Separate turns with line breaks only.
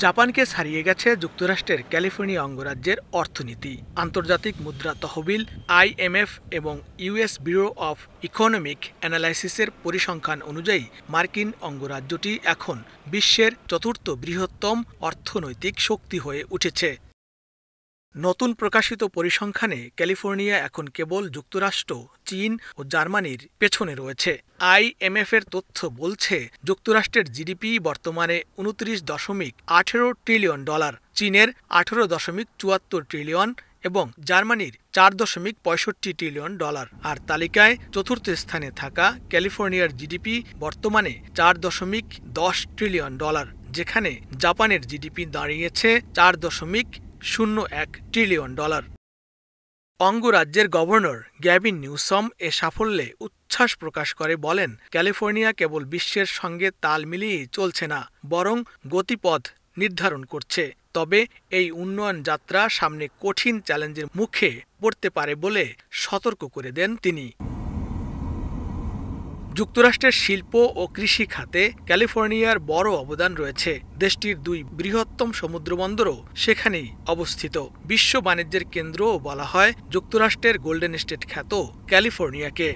জাপানকে ছাড়িয়ে গেছে যুক্তরাষ্ট্রের ক্যালিফোর্নিয়া অঙ্গরাজ্যের অর্থনীতি। আন্তর্জাতিক মুদ্রা তহবিল, আইএমএফ এবং ইউএস ব্যুরো অব ইকোনমিক অ্যানালাইসিসের পরিসংখ্যান অনুযায়ী মার্কিন অঙ্গরাজ্যটি এখন বিশ্বের চতুর্থ বৃহত্তম অর্থনৈতিক শক্তি হয়ে উঠেছে। নতুন প্রকাশিত পরিসংখ্যানে ক্যালিফোর্নিয়া এখন কেবল যুক্তরাষ্ট্র, চীন ও জার্মানির পেছনে রয়েছে। আইএমএফের তথ্য বলছে যুক্তরাষ্ট্রের জিডিপি বর্তমানে $29.18 ট্রিলিয়ন, চীনের $18.74 ট্রিলিয়ন এবং জার্মানির $4.65 ট্রিলিয়ন। আর তালিকায় চতুর্থ স্থানে থাকা ক্যালিফোর্নিয়ার জিডিপি বর্তমানে $4.10 ট্রিলিয়ন, যেখানে জাপানের জিডিপি দাঁড়িয়েছে $4.01 ট্রিলিয়ন। অঙ্গরাজ্যের গভর্নর গ্যাভিন নিউসম এ সাফল্যে উচ্ছ্বাস প্রকাশ করে বলেন, ক্যালিফোর্নিয়া কেবল বিশ্বের সঙ্গে তাল মিলিয়েই চলছে না, বরং গতিপথ নির্ধারণ করছে। তবে এই উন্নয়ন যাত্রা সামনে কঠিন চ্যালেঞ্জের মুখে পড়তে পারে বলে সতর্ক করে দেন তিনি। যুক্তরাষ্ট্রের শিল্প ও কৃষি খাতে ক্যালিফোর্নিয়ার বড় অবদান রয়েছে। দেশটির 2 বৃহত্তম সমুদ্রবন্দরও সেখানেই অবস্থিত। বিশ্ব বাণিজ্যের কেন্দ্রও বলা হয় যুক্তরাষ্ট্রের গোল্ডেন স্টেট খ্যাত ক্যালিফোর্নিয়াকে।